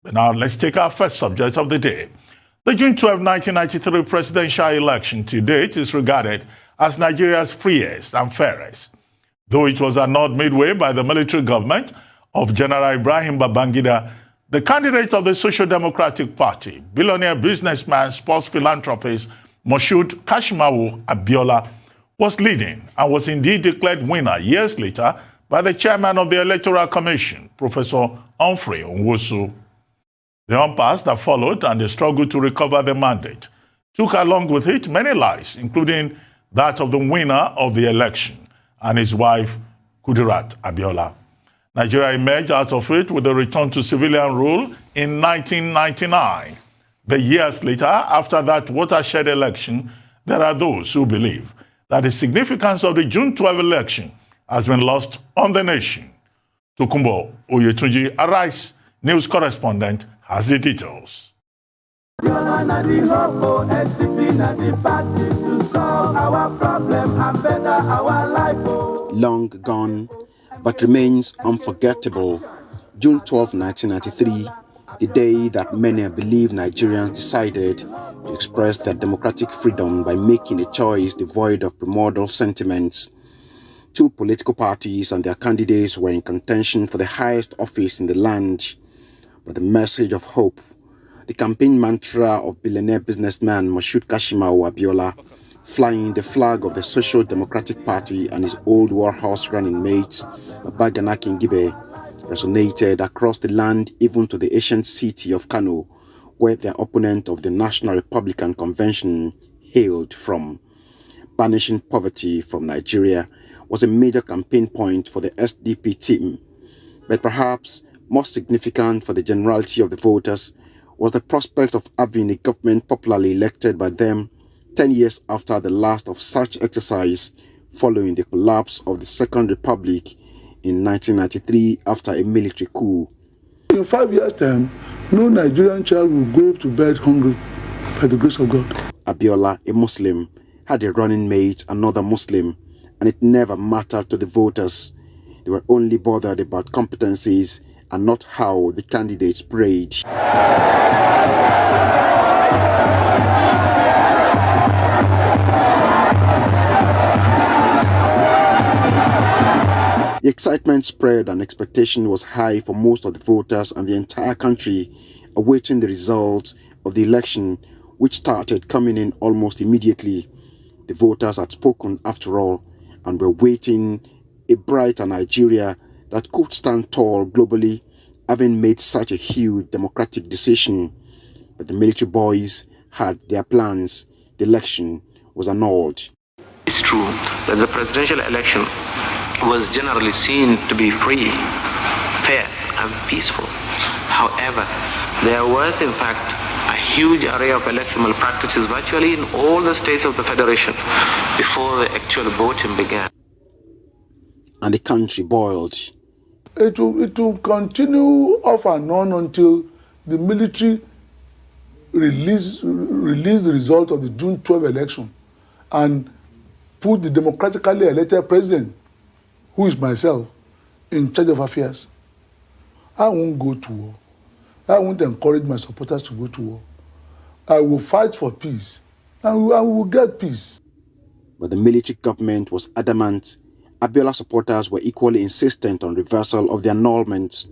But now let's take our first subject of the day. The June 12, 1993 presidential election to date is regarded as Nigeria's freest and fairest. Though it was annulled midway by the military government of General Ibrahim Babangida, the candidate of the Social Democratic Party, billionaire businessman, sports philanthropist Moshood Kashimawo Abiola, was leading and was indeed declared winner years later by the chairman of the Electoral Commission, Professor Humphrey Onwosu. The impasse that followed and the struggle to recover the mandate took along with it many lives, including that of the winner of the election and his wife, Kudirat Abiola. Nigeria emerged out of it with a return to civilian rule in 1999. But years later, after that watershed election, there are those who believe that the significance of the June 12 election has been lost on the nation. Tokunbo Oyetunji, Arise news correspondent, has the details. Long gone, but remains unforgettable. June 12, 1993, the day that many believe Nigerians decided to express their democratic freedom by making a choice devoid of primordial sentiments. Two political parties and their candidates were in contention for the highest office in the land. But the message of hope, the campaign mantra of billionaire businessman Moshood Kashimawo Abiola, flying the flag of the Social Democratic Party and his old warhorse running mates, Babagana Kingibe, resonated across the land even to the ancient city of Kano, where their opponent of the National Republican Convention hailed from. Banishing poverty from Nigeria was a major campaign point for the SDP team, but perhaps more significant for the generality of the voters was the prospect of having a government popularly elected by them 10 years after the last of such exercise following the collapse of the Second Republic in 1993 after a military coup. In 5 years' time, no Nigerian child will go to bed hungry by the grace of God. Abiola, a Muslim, had a running mate, another Muslim, and it never mattered to the voters. They were only bothered about competencies and not how the candidates prayed. The excitement spread and expectation was high for most of the voters and the entire country, awaiting the results of the election, which started coming in almost immediately. The voters had spoken after all and were waiting a brighter Nigeria that could stand tall globally, having made such a huge democratic decision. But the military boys had their plans. The election was annulled. It's true that the presidential election was generally seen to be free, fair, and peaceful. However, there was in fact a huge array of electoral practices virtually in all the states of the Federation before the actual voting began. And the country boiled. It will continue off and on until the military release the result of the June 12 election and put the democratically elected president, who is myself, in charge of affairs. I won't go to war. I won't encourage my supporters to go to war. I will fight for peace, and we will get peace. But the military government was adamant. Abiola supporters were equally insistent on reversal of the annulment.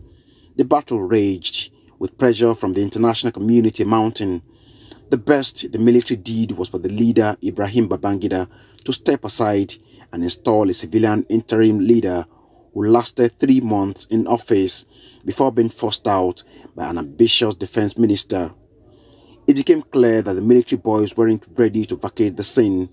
The battle raged, with pressure from the international community mounting. The best the military did was for the leader, Ibrahim Babangida, to step aside and install a civilian interim leader who lasted 3 months in office before being forced out by an ambitious defense minister. It became clear that the military boys weren't ready to vacate the scene.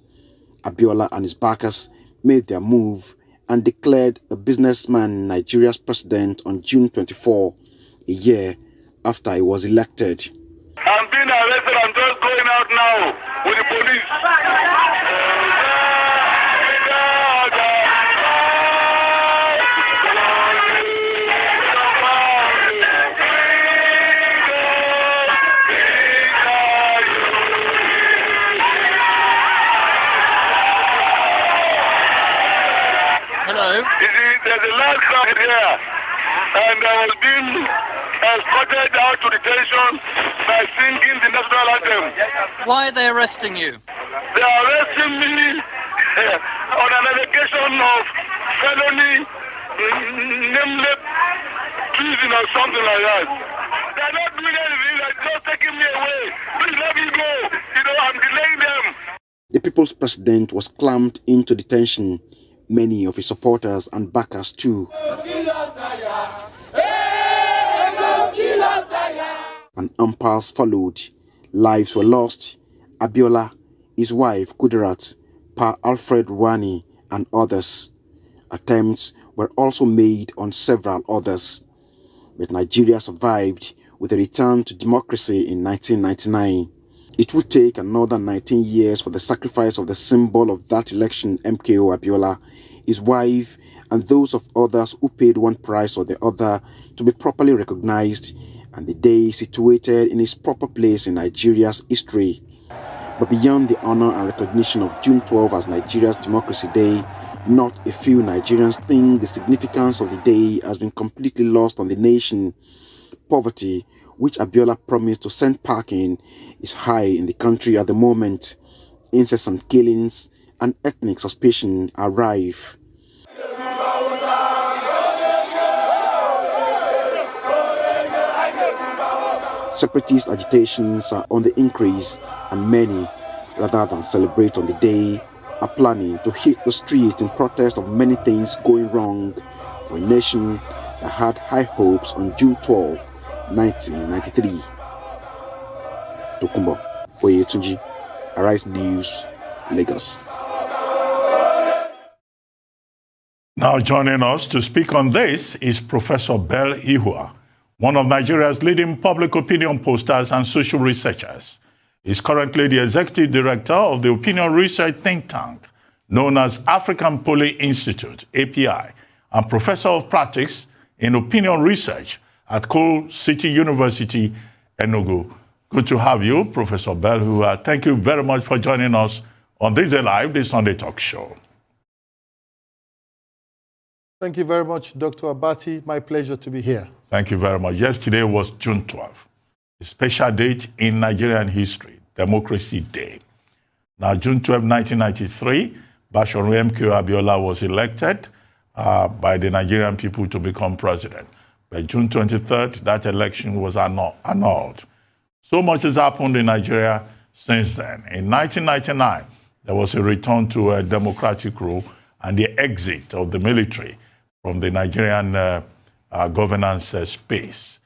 Abiola and his backers made their move and declared a businessman Nigeria's president on June 24, a year after he was elected. I'm being arrested. I'm just going out now with the police. Hello? You see, there's a large crowd here, and I was being escorted out to detention by singing the national anthem. Why are they arresting you? They are arresting me on an allegation of felony, nameless treason or something like that. They're not doing anything, they're just taking me away. Please let me go. I'm delaying them. The people's president was clamped into detention. Many of his supporters and backers too. An impasse followed. Lives were lost. Abiola, his wife Kudirat, Pa Alfred Rwani and others. Attempts were also made on several others. But Nigeria survived with a return to democracy in 1999. It would take another 19 years for the sacrifice of the symbol of that election, MKO Abiola, his wife, and those of others who paid one price or the other to be properly recognized, and the day situated in its proper place in Nigeria's history. But beyond the honor and recognition of June 12 as Nigeria's Democracy Day, not a few Nigerians think the significance of the day has been completely lost on the nation. Poverty, which Abiola promised to send packing, is high in the country at the moment. Incessant killings and ethnic suspicion are rife. Separatist agitations are on the increase, and many, rather than celebrate on the day, are planning to hit the street in protest of many things going wrong for a nation that had high hopes on June 12, 1993. Tokumbo Oyetunji, Arise News, Lagos. Now joining us to speak on this is Professor Bell Ihua, one of Nigeria's leading public opinion posters and social researchers. He's currently the executive director of the opinion research think tank known as African Polling Institute, API, and professor of practice in opinion research at Coal City University, Enugu. Good to have you, Professor Bell Ihua. Thank you very much for joining us on This Day Live, the Sunday Talk Show. Thank you very much, Dr. Abati. My pleasure to be here. Thank you very much. Yesterday was June 12th, a special date in Nigerian history, Democracy Day. Now, June 12, 1993, Basharu MKO Abiola was elected by the Nigerian people to become president. But June 23rd, that election was annulled. So much has happened in Nigeria since then. In 1999, there was a return to a democratic rule and the exit of the military from the Nigerian governance space.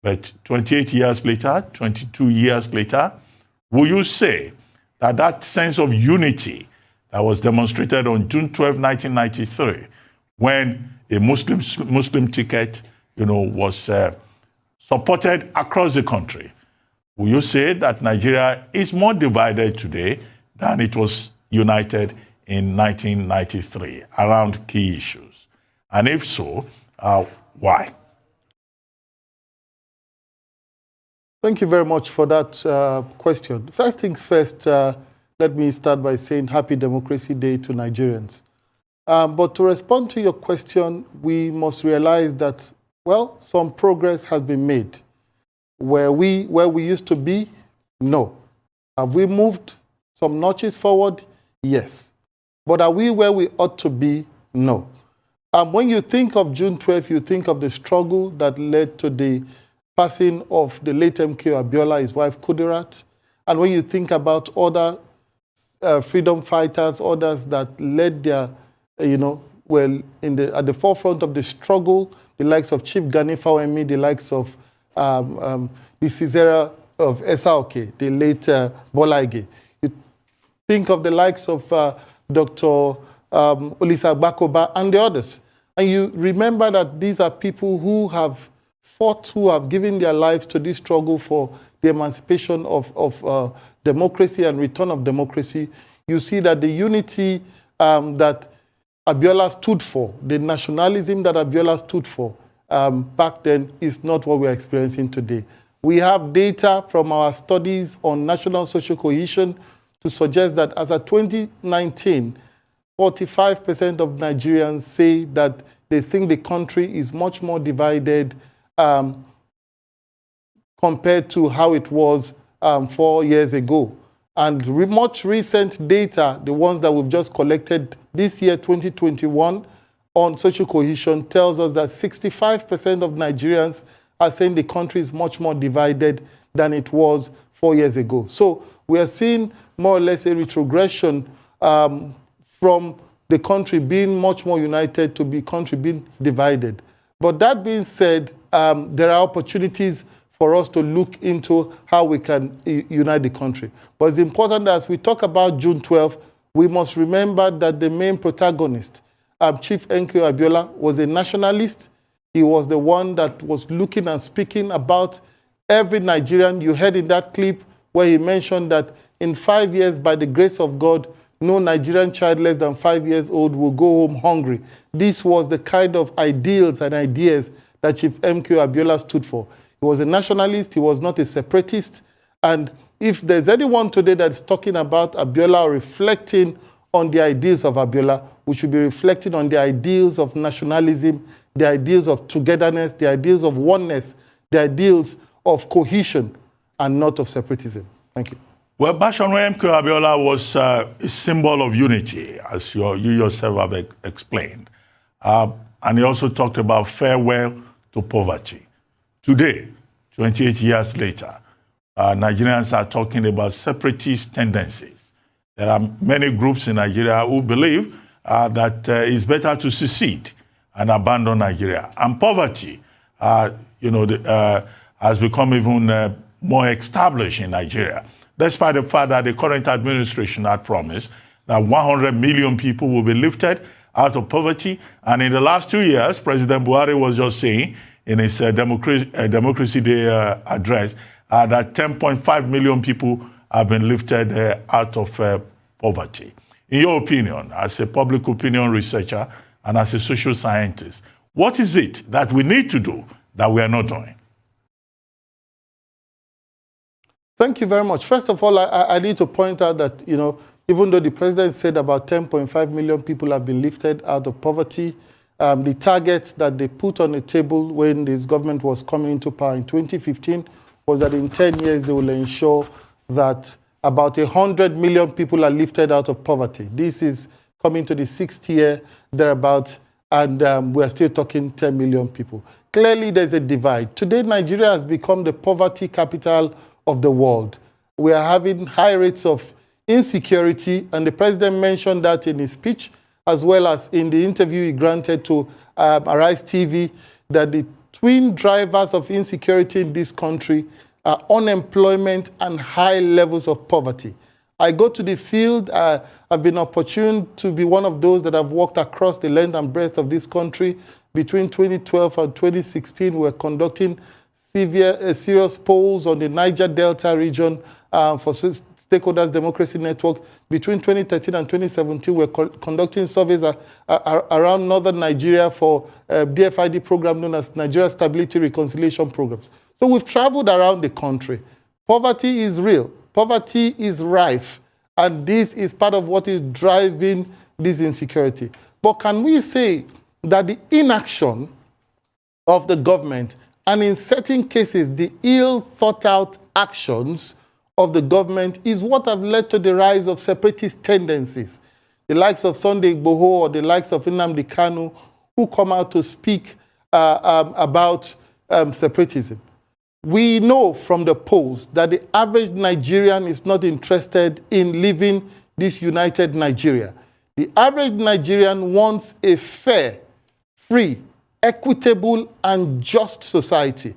But 28 years later, 22 years later, will you say that that sense of unity that was demonstrated on June 12, 1993, when a Muslim ticket, was supported across the country, will you say that Nigeria is more divided today than it was united in 1993 around key issues? And if so, why? Thank you very much for that question. First things first, let me start by saying Happy Democracy Day to Nigerians. But to respond to your question, we must realize that, well, some progress has been made. Where we used to be, no. Have we moved some notches forward? Yes. But are we where we ought to be? No. When you think of June 12th, you think of the struggle that led to the passing of the late MKO Abiola, his wife Kudirat. And when you think about other freedom fighters, others that led their, at the forefront of the struggle, the likes of Chief Gani Fawemi, the likes of the Caesarea of SRK, the late Bola Ige. You think of the likes of Dr. Olisa Bakoba and the others. And you remember that these are people who have fought, who have given their lives to this struggle for the emancipation of democracy and return of democracy. You see that the unity that Abiola stood for, the nationalism that Abiola stood for back then is not what we're experiencing today. We have data from our studies on national social cohesion to suggest that as of 2019, 45% of Nigerians say that they think the country is much more divided compared to how it was 4 years ago. And much recent data, the ones that we've just collected this year, 2021, on social cohesion tells us that 65% of Nigerians are saying the country is much more divided than it was 4 years ago. So we are seeing more or less a retrogression from the country being much more united to the country being divided. But that being said, there are opportunities for us to look into how we can unite the country. But it's important that as we talk about June 12th, we must remember that the main protagonist, Chief Enki Abiola, was a nationalist. He was the one that was looking and speaking about every Nigerian. You heard in that clip where he mentioned that in 5 years, by the grace of God, no Nigerian child less than 5 years old will go home hungry. This was the kind of ideals and ideas that Chief Enki Abiola stood for. He was a nationalist, he was not a separatist. And if there's anyone today that's talking about Abiola or reflecting on the ideals of Abiola, we should be reflecting on the ideals of nationalism, the ideals of togetherness, the ideals of oneness, the ideals of cohesion, and not of separatism. Thank you. Well, Bashorun Abiola was a symbol of unity, as you yourself have explained. And he also talked about farewell to poverty. Today, 28 years later, Nigerians are talking about separatist tendencies. There are many groups in Nigeria who believe that it's better to secede and abandon Nigeria. And poverty, has become even more established in Nigeria, despite the fact that the current administration had promised that 100 million people will be lifted out of poverty. And in the last 2 years, President Buhari was just saying in his Democracy Day address that 10.5 million people have been lifted out of poverty. In your opinion, as a public opinion researcher and as a social scientist, what is it that we need to do that we are not doing? Thank you very much. First of all, I need to point out that, even though the president said about 10.5 million people have been lifted out of poverty, the target that they put on the table when this government was coming into power in 2015 was that in 10 years they will ensure that about 100 million people are lifted out of poverty. This is coming to the 6th year, thereabout, and we are still talking 10 million people. Clearly, there's a divide. Today, Nigeria has become the poverty capital of the world. We are having high rates of insecurity, and the president mentioned that in his speech, as well as in the interview he granted to AriseTv, that the twin drivers of insecurity in this country are unemployment and high levels of poverty. I go to the field. I've been opportune to be one of those that have walked across the length and breadth of this country. Between 2012 and 2016, we're conducting serious polls on the Niger Delta region for Stakeholders Democracy Network. Between 2013 and 2017, we're conducting surveys around northern Nigeria for DFID program known as Nigeria Stability Reconciliation Programs. So we've traveled around the country. Poverty is real. Poverty is rife. And this is part of what is driving this insecurity. But can we say that the inaction of the government and in certain cases the ill thought out actions of the government is what have led to the rise of separatist tendencies? The likes of Sunday Igboho or the likes of Nnamdi Kanu, who come out to speak about separatism. We know from the polls that the average Nigerian is not interested in living this united Nigeria. The average Nigerian wants a fair, free, equitable, and just society.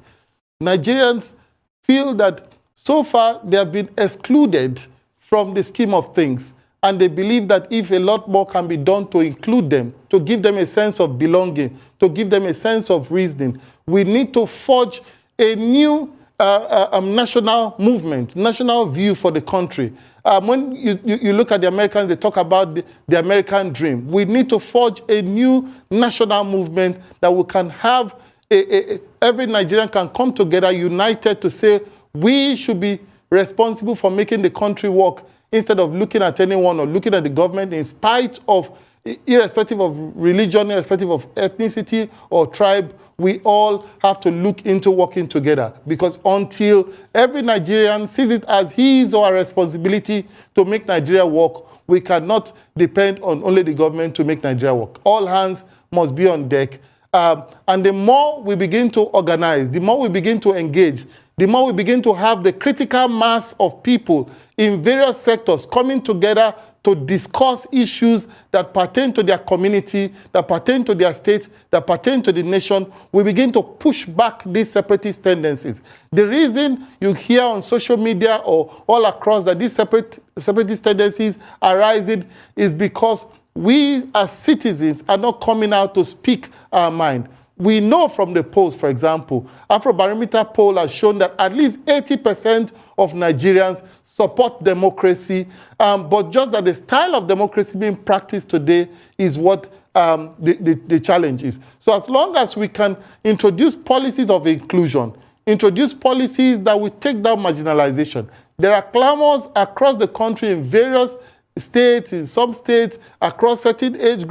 Nigerians feel that so far they have been excluded from the scheme of things, and they believe that if a lot more can be done to include them, to give them a sense of belonging, to give them a sense of reasoning, we need to forge a new national movement, national view for the country. When you look at the Americans, they talk about the American dream. We need to forge a new national movement that we can have, every Nigerian can come together united to say, we should be responsible for making the country work instead of looking at anyone or looking at the government in spite of irrespective of religion, irrespective of ethnicity or tribe, we all have to look into working together, because until every Nigerian sees it as his or her responsibility to make Nigeria work, we cannot depend on only the government to make Nigeria work. All hands must be on deck. And the more we begin to organize, the more we begin to engage, the more we begin to have the critical mass of people in various sectors coming together to discuss issues that pertain to their community, that pertain to their state, that pertain to the nation, we begin to push back these separatist tendencies. The reason you hear on social media or all across that these separatist tendencies are rising is because we as citizens are not coming out to speak our mind. We know from the polls, for example, Afrobarometer poll has shown that at least 80% of Nigerians support democracy, but just that the style of democracy being practiced today is what the challenge is. So as long as we can introduce policies of inclusion, introduce policies that will take down marginalization, there are clamors across the country in various states, in some states, across certain age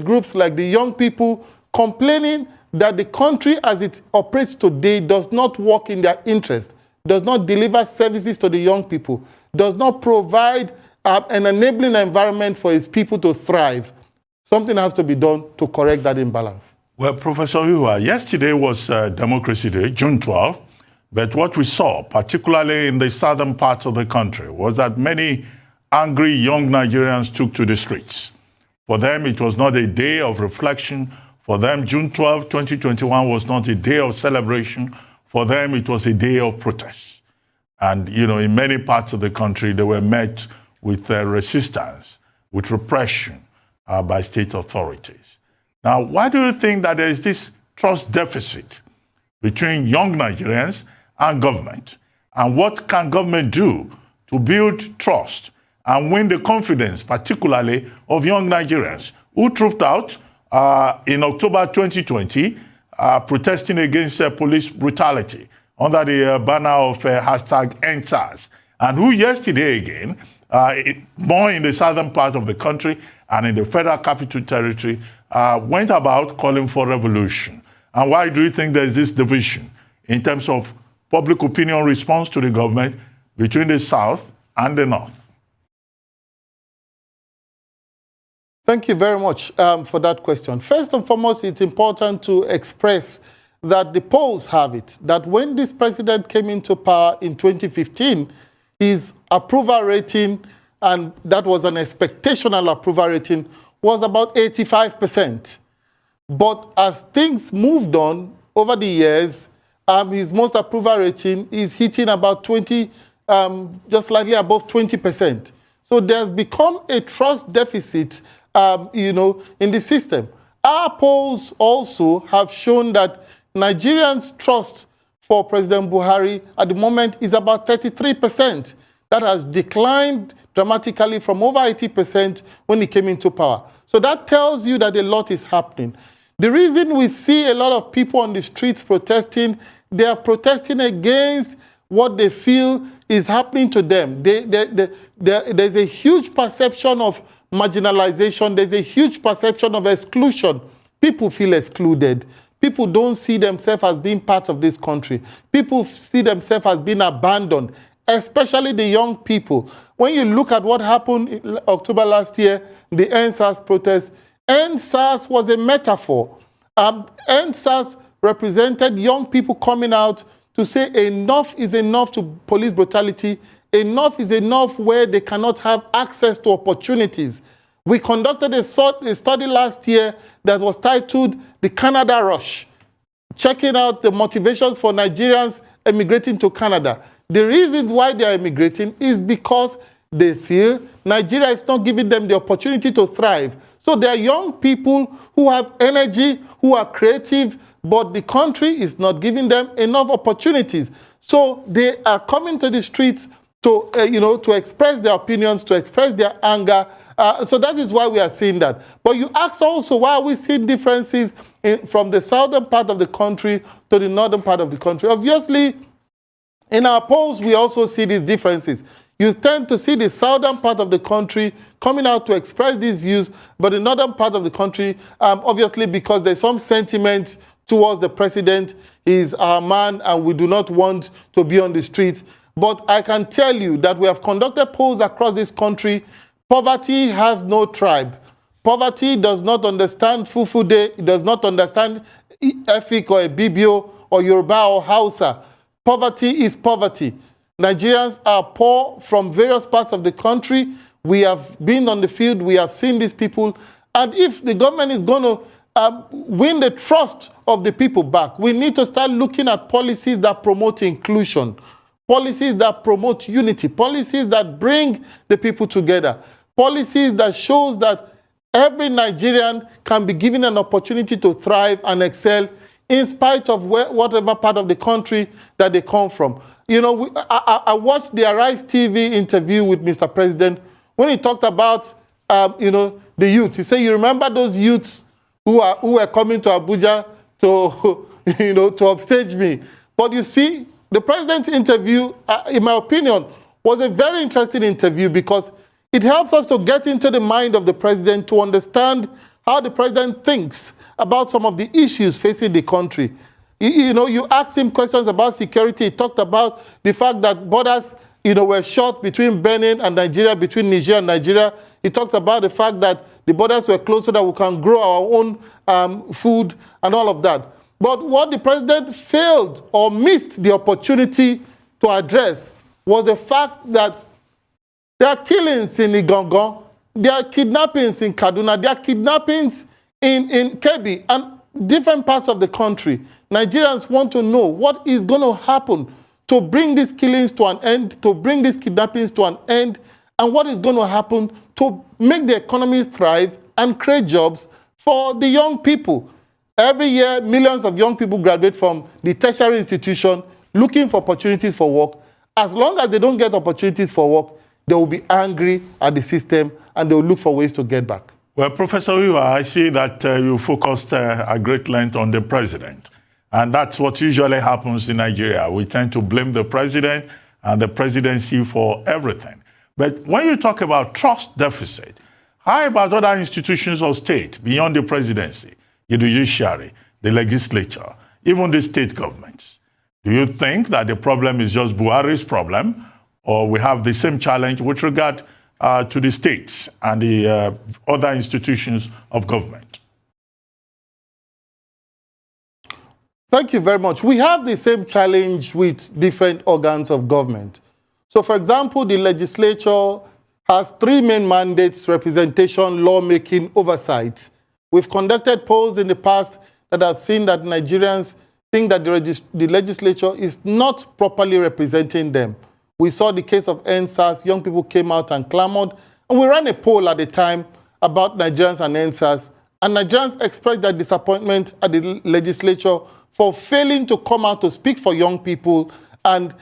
groups like the young people, complaining that the country as it operates today does not work in their interest, does not deliver services to the young people, does not provide an enabling environment for its people to thrive. Something has to be done to correct that imbalance. Well, Professor Ihua, yesterday was Democracy Day, June 12th, but what we saw, particularly in the southern parts of the country, was that many angry young Nigerians took to the streets. For them, it was not a day of reflection. For them, June 12, 2021 was not a day of celebration. For them, it was a day of protest. And, you know, in many parts of the country, they were met with resistance, with repression by state authorities. Now, why do you think that there is this trust deficit between young Nigerians and government? And what can government do to build trust and win the confidence, particularly of young Nigerians who trooped out in October 2020, protesting against police brutality under the banner of #EndSARS, and who yesterday again, more in the southern part of the country and in the Federal Capital Territory, went about calling for revolution? And why do you think there's this division in terms of public opinion response to the government between the South and the North? Thank you very much for that question. First and foremost, it's important to express that the polls have it, that when this president came into power in 2015, his approval rating, and that was an expectational approval rating, was about 85%. But as things moved on over the years, his most approval rating is hitting about 20, just slightly above 20%. So there's become a trust deficit in the system. Our polls also have shown that Nigerians' trust for President Buhari at the moment is about 33%. That has declined dramatically from over 80% when he came into power. So that tells you that a lot is happening. The reason we see a lot of people on the streets protesting, they are protesting against what they feel is happening to them. There's a huge perception of marginalization. There's a huge perception of exclusion. People feel excluded. People don't see themselves as being part of this country. People see themselves as being abandoned, especially the young people. When you look at what happened in October last year, the EndSARS protest, EndSARS was a metaphor. EndSARS represented young people coming out to say enough is enough to police brutality. Enough is enough where they cannot have access to opportunities. We conducted a study last year that was titled The Canada Rush, checking out the motivations for Nigerians emigrating to Canada. The reasons why they are immigrating is because they feel Nigeria is not giving them the opportunity to thrive. So they are young people who have energy, who are creative, but the country is not giving them enough opportunities. So they are coming to the streets to, to express their opinions, to express their anger. So that is why we are seeing that. But you ask also, why are we seeing differences from the southern part of the country to the northern part of the country? Obviously, in our polls, we also see these differences. You tend to see the southern part of the country coming out to express these views, but the northern part of the country, obviously because there's some sentiment towards the president, he's our man and we do not want to be on the streets. But I can tell you that we have conducted polls across this country. Poverty has no tribe. Poverty does not understand Fufu Day, it does not understand Efik or Ebibio or Yoruba or Hausa. Poverty is poverty. Nigerians are poor from various parts of the country. We have been on the field, we have seen these people, and if the government is going to win the trust of the people back, we need to start looking at policies that promote inclusion, policies that promote unity, policies that bring the people together, policies that shows that every Nigerian can be given an opportunity to thrive and excel in spite of whatever part of the country that they come from. You know, I watched the AriseTv interview with Mr. President when he talked about, you know, the youths. He said, you remember those youths who were coming to Abuja to, you know, to upstage me. But you see, the president's interview, in my opinion, was a very interesting interview because it helps us to get into the mind of the president to understand how the president thinks about some of the issues facing the country. You know, you asked him questions about security. He talked about the fact that borders, you know, were shut between Benin and Nigeria, between Niger and Nigeria. He talked about the fact that the borders were closed so that we can grow our own food and all of that. But what the president failed or missed the opportunity to address was the fact that there are killings in Igongon, there are kidnappings in Kaduna, there are kidnappings in Kebbi and different parts of the country. Nigerians want to know what is going to happen to bring these killings to an end, to bring these kidnappings to an end, and what is going to happen to make the economy thrive and create jobs for the young people. Every year, millions of young people graduate from the tertiary institution looking for opportunities for work. As long as they don't get opportunities for work, they will be angry at the system and they will look for ways to get back. Well, Professor Ihua, I see that you focused at great length on the president. And that's what usually happens in Nigeria. We tend to blame the president and the presidency for everything. But when you talk about trust deficit, how about other institutions of state beyond the presidency, the judiciary, the legislature, even the state governments? Do you think that the problem is just Buhari's problem, or we have the same challenge with regard to the states and the other institutions of government? Thank you very much. We have the same challenge with different organs of government. So, for example, the legislature has three main mandates: representation, lawmaking, oversight. We've conducted polls in the past that have seen that Nigerians think that the legislature is not properly representing them. We saw the case of NSAS. Young people came out and clamored. And we ran a poll at the time about Nigerians and NSAS. And Nigerians expressed their disappointment at the legislature for failing to come out to speak for young people and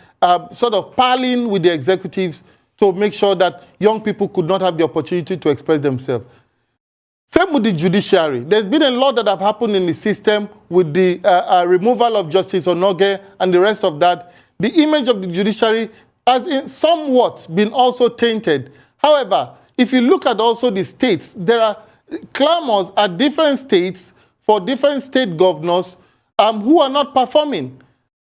sort of parleying with the executives to make sure that young people could not have the opportunity to express themselves. Same with the judiciary. There's been a lot that have happened in the system with the removal of Justice Onoge and the rest of that. The image of the judiciary has somewhat been also tainted. However, if you look at also the states, there are clamors at different states for different state governors who are not performing.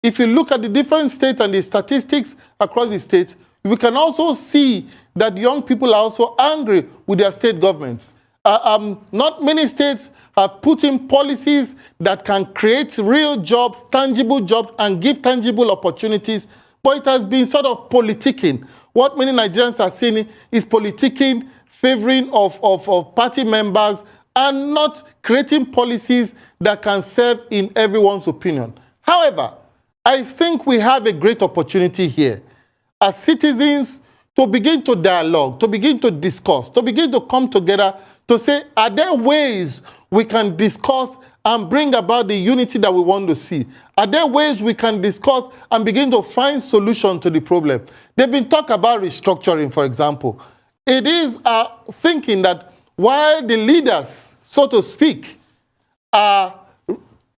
If you look at the different states and the statistics across the states, we can also see that young people are also angry with their state governments. Not many states have put in policies that can create real jobs, tangible jobs, and give tangible opportunities, but it has been sort of politicking. What many Nigerians are seeing is politicking, favoring of party members, and not creating policies that can serve in everyone's opinion. However, I think we have a great opportunity here as citizens to begin to dialogue, to begin to discuss, to begin to come together to say, are there ways we can discuss and bring about the unity that we want to see? Are there ways we can discuss and begin to find solutions to the problem? They've been talking about restructuring, for example. It is thinking that while the leaders, so to speak, are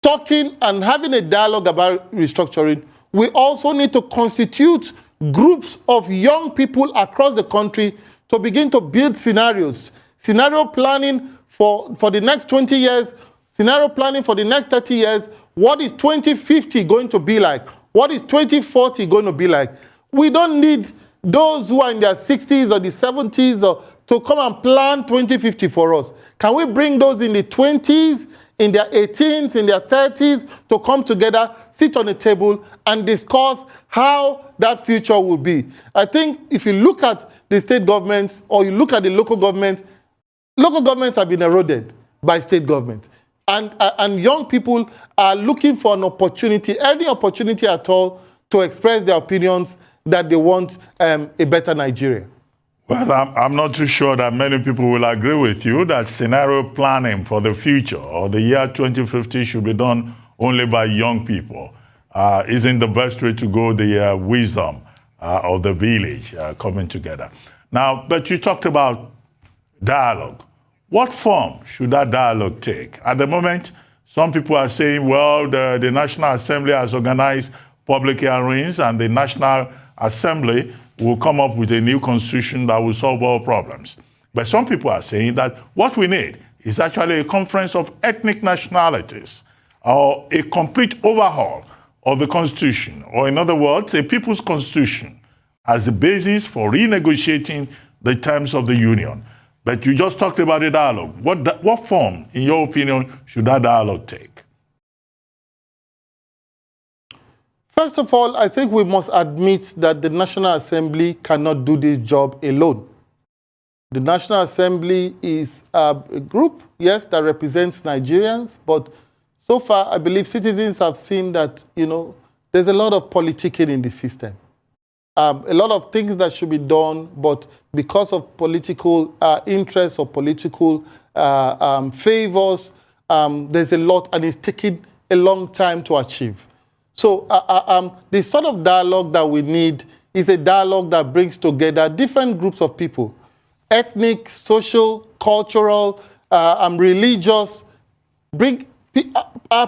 talking and having a dialogue about restructuring, we also need to constitute groups of young people across the country to begin to build scenarios, scenario planning for the next 20 years, scenario planning for the next 30 years. What is 2050 going to be like? What is 2040 going to be like? We don't need those who are in their 60s or the 70s to come and plan 2050 for us. Can we bring those in the 20s, in their 18s, in their 30s to come together, sit on a table and discuss how that future will be? I think if you look at the state governments or you look at the local governments have been eroded by state government. And young people are looking for an opportunity, any opportunity at all, to express their opinions that they want a better Nigeria. Well, I'm not too sure that many people will agree with you that scenario planning for the future or the year 2050 should be done only by young people. Isn't the best way to go the wisdom of the village coming together? Now, but you talked about dialogue. What form should that dialogue take? At the moment, some people are saying, well, the National Assembly has organized public hearings and the National Assembly will come up with a new constitution that will solve all problems. But some people are saying that what we need is actually a conference of ethnic nationalities or a complete overhaul of the constitution, or in other words, a people's constitution as the basis for renegotiating the terms of the union. But you just talked about a dialogue. What form, in your opinion, should that dialogue take? First of all, I think we must admit that the National Assembly cannot do this job alone. The National Assembly is a group, yes, that represents Nigerians, but so far, I believe citizens have seen that, there's a lot of politicking in the system. A lot of things that should be done, but because of political interests or political favors, there's a lot, and it's taking a long time to achieve. So the sort of dialogue that we need is a dialogue that brings together different groups of people, ethnic, social, cultural, religious, bring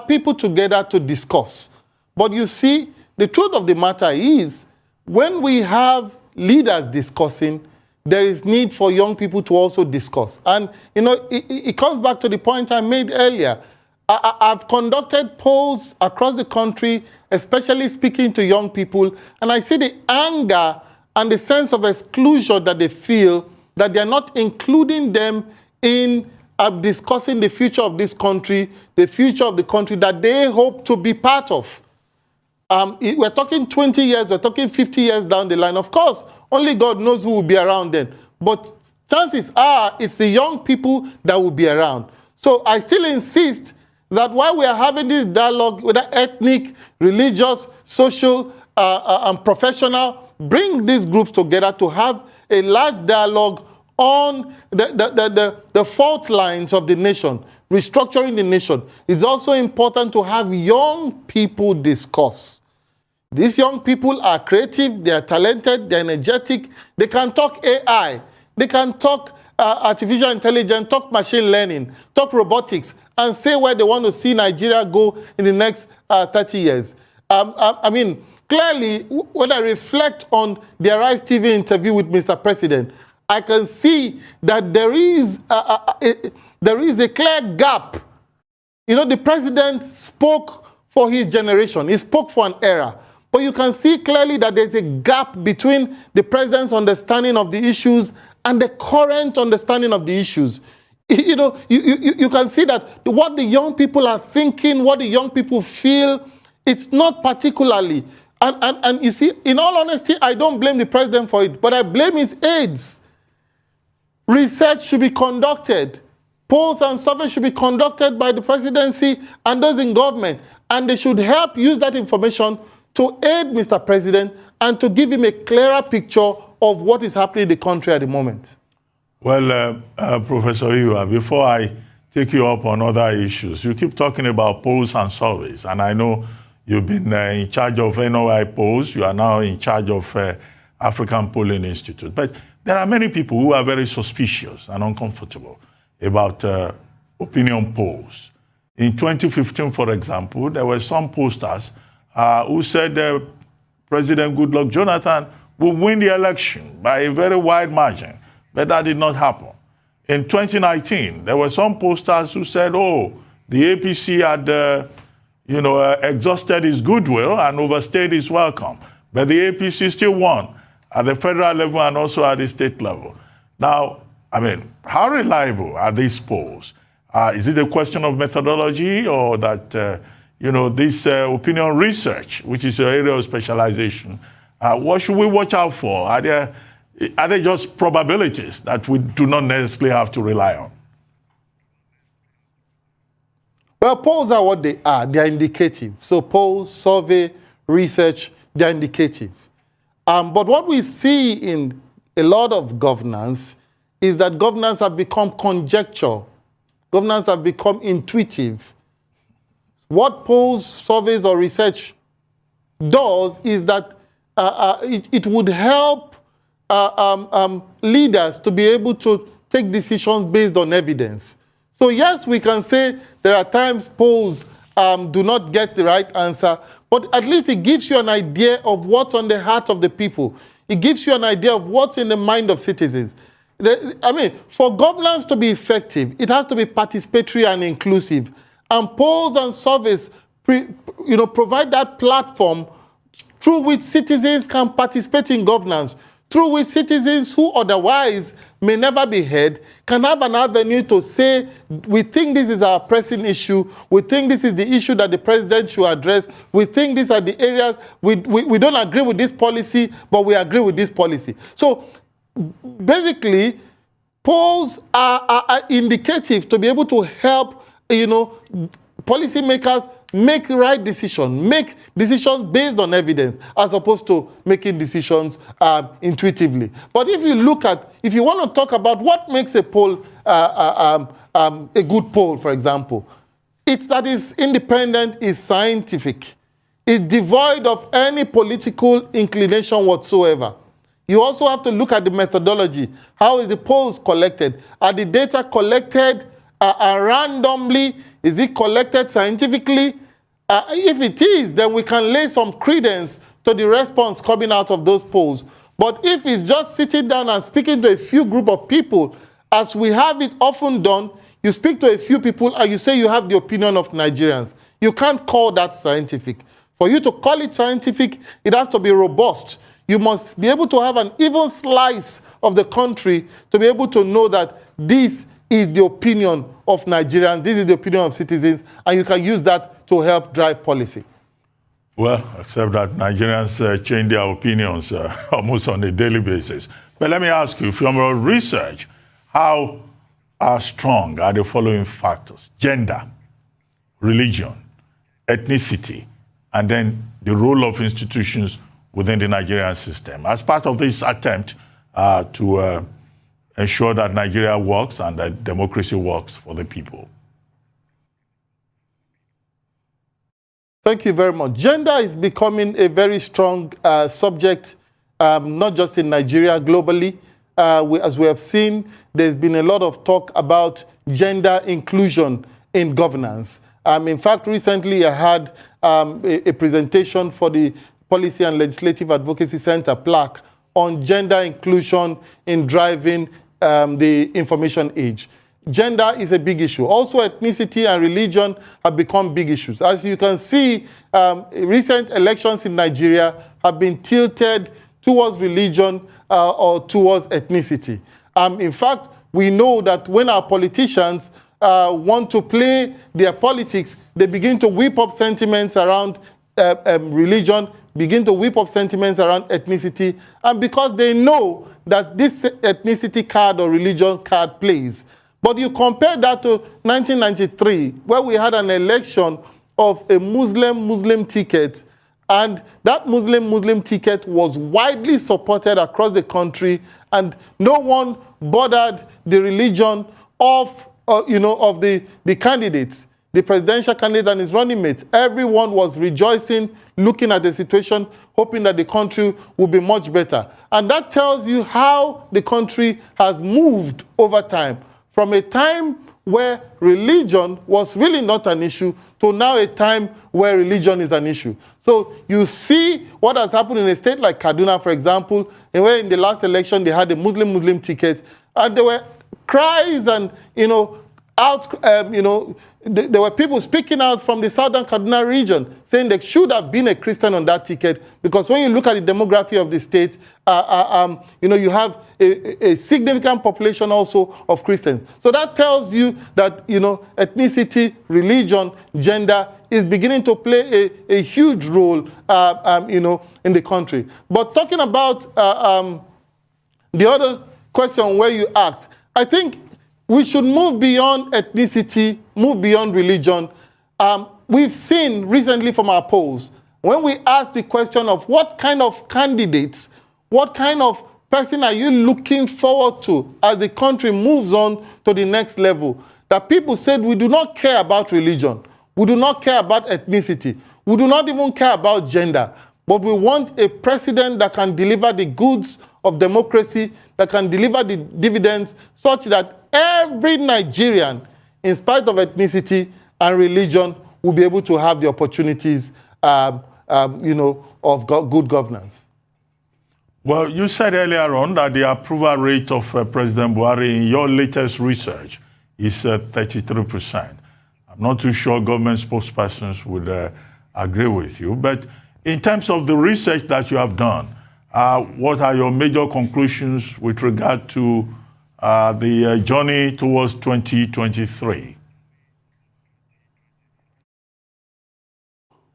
people together to discuss. But you see, the truth of the matter is, when we have leaders discussing, there is need for young people to also discuss. And, it comes back to the point I made earlier. I've conducted polls across the country, especially speaking to young people, and I see the anger and the sense of exclusion that they feel, that they're not including them in discussing the future of this country, the future of the country that they hope to be part of. We're talking 20 years, we're talking 50 years down the line. Of course, only God knows who will be around then. But chances are it's the young people that will be around. So I still insist that while we are having this dialogue with the ethnic, religious, social, and professional, bring these groups together to have a large dialogue on the fault lines of the nation, restructuring the nation. It's also important to have young people discuss. These young people are creative, they are talented, they're energetic, they can talk AI, they can talk artificial intelligence, talk machine learning, talk robotics, and say where they want to see Nigeria go in the next 30 years. Clearly, when I reflect on the AriseTv interview with Mr. President, I can see that there is a clear gap. The president spoke for his generation. He spoke for an era. But you can see clearly that there's a gap between the president's understanding of the issues and the current understanding of the issues. You can see that what the young people are thinking, what the young people feel, it's not particularly. And you see, in all honesty, I don't blame the president for it, but I blame his aides. Research should be conducted. Polls and surveys should be conducted by the presidency and those in government. And they should help use that information to aid Mr. President and to give him a clearer picture of what is happening in the country at the moment. Well, Professor Ihua, before I take you up on other issues, you keep talking about polls and surveys, and I know you've been in charge of NOI polls, you are now in charge of African Polling Institute. But there are many people who are very suspicious and uncomfortable about opinion polls. In 2015, for example, there were some pollsters who said President Goodluck Jonathan will win the election by a very wide margin, but that did not happen. In 2019, there were some pollsters who said, oh, the APC had exhausted its goodwill and overstayed its welcome. But the APC still won at the federal level and also at the state level. Now, I mean, how reliable are these polls? Is it a question of methodology, or that, this opinion research, which is your area of specialization, what should we watch out for? Are they just probabilities that we do not necessarily have to rely on? Well, polls are what they are. They are indicative. So polls, survey, research, they are indicative. But what we see in a lot of governance is that governance have become conjecture. Governance have become intuitive. What polls, surveys, or research does is that it would help leaders to be able to take decisions based on evidence. So yes, we can say there are times polls do not get the right answer, but at least it gives you an idea of what's on the heart of the people. It gives you an idea of what's in the mind of citizens. For governance to be effective, it has to be participatory and inclusive. And polls and surveys provide that platform through which citizens can participate in governance, through which citizens who otherwise may never be heard can have an avenue to say, we think this is our pressing issue, we think this is the issue that the president should address, we think these are the areas, we don't agree with this policy, but we agree with this policy. So basically, polls are indicative to be able to help, policymakers make right decisions, make decisions based on evidence, as opposed to making decisions intuitively. But if you want to talk about what makes a poll a good poll, for example, it's that it's independent, it's scientific, it's devoid of any political inclination whatsoever. You also have to look at the methodology. How is the polls collected? Are the data collected randomly? Is it collected scientifically? If it is, then we can lay some credence to the response coming out of those polls. But if it's just sitting down and speaking to a few group of people, as we have it often done, you speak to a few people and you say you have the opinion of Nigerians. You can't call that scientific. For you to call it scientific, it has to be robust. You must be able to have an even slice of the country to be able to know that this is the opinion of Nigerians, this is the opinion of citizens, and you can use that to help drive policy. Well, except that Nigerians change their opinions almost on a daily basis. But let me ask you, from your research, how strong are the following factors? Gender, religion, ethnicity, and then the role of institutions within the Nigerian system, as part of this attempt to ensure that Nigeria works and that democracy works for the people. Thank you very much. Gender is becoming a very strong subject, not just in Nigeria, globally. As we have seen, there's been a lot of talk about gender inclusion in governance. In fact, recently I had a presentation for the Policy and Legislative Advocacy Center, PLAC, on gender inclusion in driving the information age. Gender is a big issue. Also, ethnicity and religion have become big issues. As you can see, recent elections in Nigeria have been tilted towards religion or towards ethnicity. In fact, we know that when our politicians want to play their politics, they begin to whip up sentiments around religion, begin to whip up sentiments around ethnicity, and because they know that this ethnicity card or religion card plays. But you compare that to 1993, where we had an election of a Muslim ticket, and that Muslim ticket was widely supported across the country, and no one bothered the religion of the candidates, the presidential candidate and his running mates. Everyone was rejoicing, looking at the situation, hoping that the country will be much better. And that tells you how the country has moved over time. From a time where religion was really not an issue to now a time where religion is an issue. So you see what has happened in a state like Kaduna, for example, and where in the last election they had a Muslim ticket, and there were cries and, there were people speaking out from the southern Kaduna region saying there should have been a Christian on that ticket, because when you look at the demography of the state, you have a significant population also of Christians. So that tells you that, ethnicity, religion, gender is beginning to play a huge role, in the country. But talking about the other question where you asked, I think we should move beyond ethnicity, move beyond religion. We've seen recently from our polls, when we ask the question of what kind of candidates, what kind of person are you looking forward to as the country moves on to the next level, that people said we do not care about religion, we do not care about ethnicity, we do not even care about gender, but we want a president that can deliver the goods of democracy, that can deliver the dividends such that every Nigerian, in spite of ethnicity and religion, will be able to have the opportunities, of good governance. Well, you said earlier on that the approval rate of President Buhari in your latest research is 33%. I'm not too sure government spokespersons would agree with you, but in terms of the research that you have done, what are your major conclusions with regard to the journey towards 2023?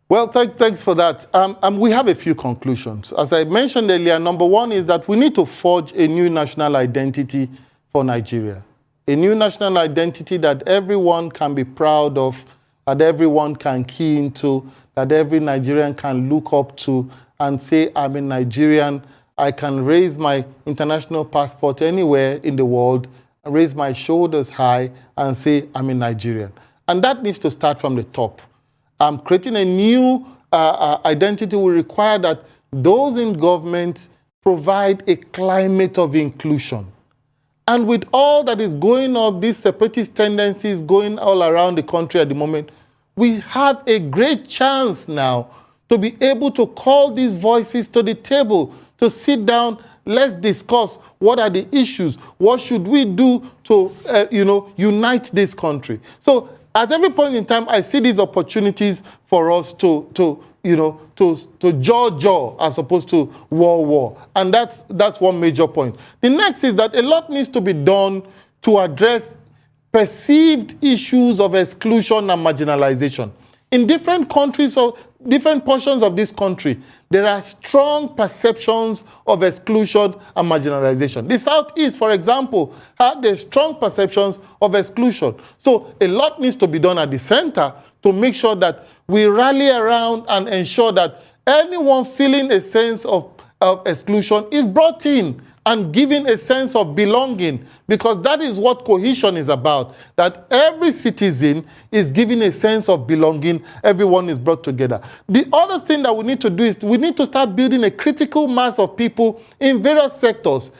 Well, thanks for that. We have a few conclusions. As I mentioned earlier, number one is that we need to forge a new national identity for Nigeria. A new national identity that everyone can be proud of, that everyone can key into, that every Nigerian can look up to and say, I'm a Nigerian. I can raise my international passport anywhere in the world, raise my shoulders high and say, I'm a Nigerian. And that needs to start from the top. Creating a new identity will require that those in government provide a climate of inclusion. And with all that is going on, these separatist tendencies going all around the country at the moment, we have a great chance now to be able to call these voices to the table, to sit down, let's discuss what are the issues, what should we do to unite this country. So at every point in time, I see these opportunities for us to jaw as opposed to war. And that's one major point. The next is that a lot needs to be done to address perceived issues of exclusion and marginalization. In different countries or different portions of this country, there are strong perceptions of exclusion and marginalization. The Southeast, for example, had the strong perceptions of exclusion. So a lot needs to be done at the center to make sure that we rally around and ensure that anyone feeling a sense of exclusion is brought in and given a sense of belonging, because that is what cohesion is about, that every citizen is given a sense of belonging, everyone is brought together. The other thing that we need to do is we need to start building a critical mass of people in various sectors,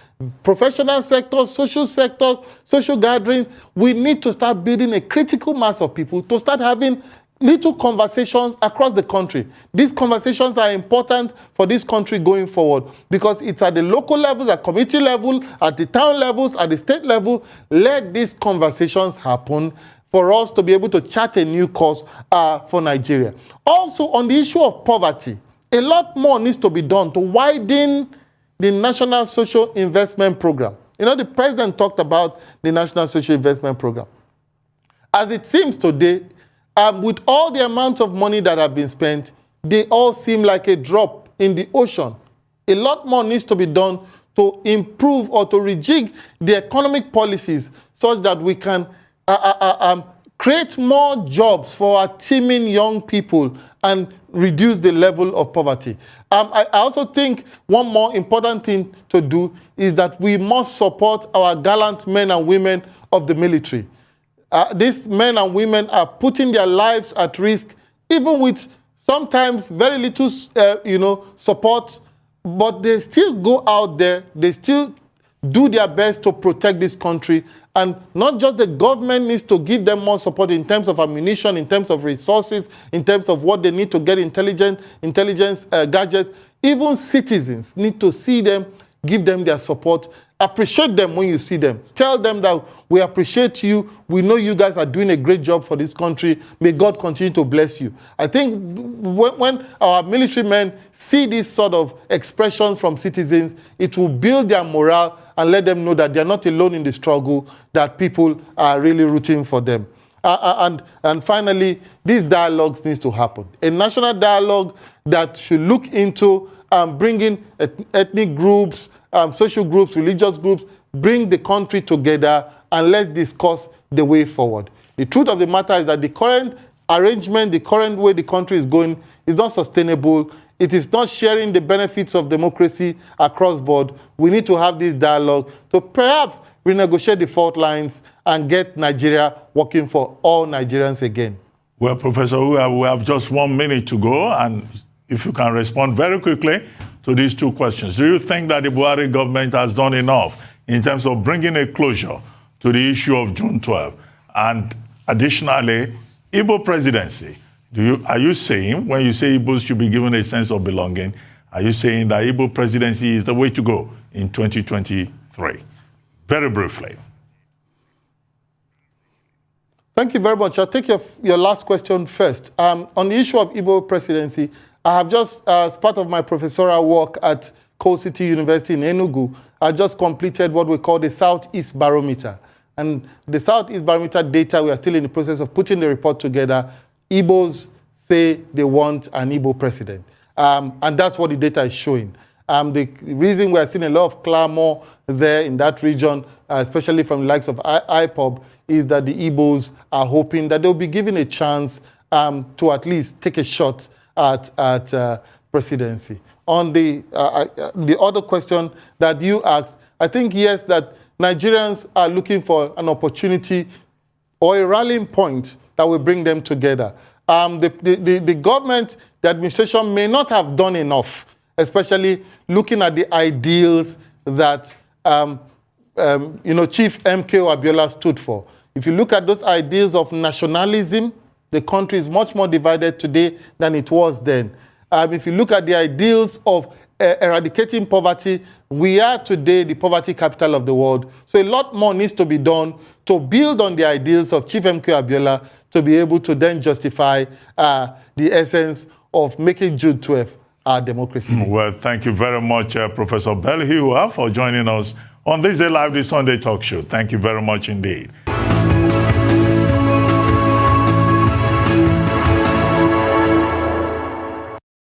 professional sectors, social gatherings. We need to start building a critical mass of people to start having little conversations across the country. These conversations are important for this country going forward because it's at the local levels, at community level, at the town levels, at the state level. Let these conversations happen for us to be able to chart a new course for Nigeria. Also, on the issue of poverty, a lot more needs to be done to widen the National Social Investment Program. The president talked about the National Social Investment Program. As it seems today, with all the amounts of money that have been spent, they all seem like a drop in the ocean. A lot more needs to be done to improve or to rejig the economic policies such that we can create more jobs for our teeming young people and reduce the level of poverty. I also think one more important thing to do is that we must support our gallant men and women of the military. These men and women are putting their lives at risk, even with sometimes very little, support, but they still go out there, they still do their best to protect this country, And not just the government needs to give them more support in terms of ammunition, in terms of resources, in terms of what they need to get intelligence gadgets. Even citizens need to see them, give them their support. Appreciate them when you see them. Tell them that we appreciate you. We know you guys are doing a great job for this country. May God continue to bless you. I think when our military men see this sort of expression from citizens, it will build their morale and let them know that they're not alone in the struggle, that people are really rooting for them. And finally, these dialogues need to happen. A national dialogue that should look into bringing ethnic groups, social groups, religious groups, bring the country together and let's discuss the way forward. The truth of the matter is that the current arrangement, the current way the country is going is not sustainable. It is not sharing the benefits of democracy across board. We need to have this dialogue to perhaps renegotiate the fault lines and get Nigeria working for all Nigerians again. Well, Professor Ihua, we have just 1 minute to go, and if you can respond very quickly to these two questions. Do you think that the Buhari government has done enough in terms of bringing a closure to the issue of June 12? And additionally, Igbo presidency. Are you saying, when you say Igbos should be given a sense of belonging, are you saying that Igbo presidency is the way to go in 2023? Very briefly. Thank you very much. I'll take your last question first. On the issue of Igbo presidency, I have just, as part of my professorial work at Cohesion University in Enugu, I just completed what we call the Southeast Barometer. And the Southeast Barometer data, we are still in the process of putting the report together. Igbos say they want an Igbo president. And that's what the data is showing. The reason we are seeing a lot of clamor there in that region, especially from the likes of IPOB, is that the Igbos are hoping that they'll be given a chance to at least take a shot at presidency. On the other question that you asked, I think, yes, that Nigerians are looking for an opportunity or a rallying point that will bring them together. The government, the administration may not have done enough, especially looking at the ideals that Chief M.K.O. Abiola stood for. If you look at those ideals of nationalism, the country is much more divided today than it was then. If you look at the ideals of eradicating poverty, we are today the poverty capital of the world. So a lot more needs to be done to build on the ideals of Chief M.K. Abiola to be able to then justify the essence of making June 12th our democracy. Well, thank you very much, Professor Ihua, for joining us on this Day Live, this Sunday talk show. Thank you very much indeed.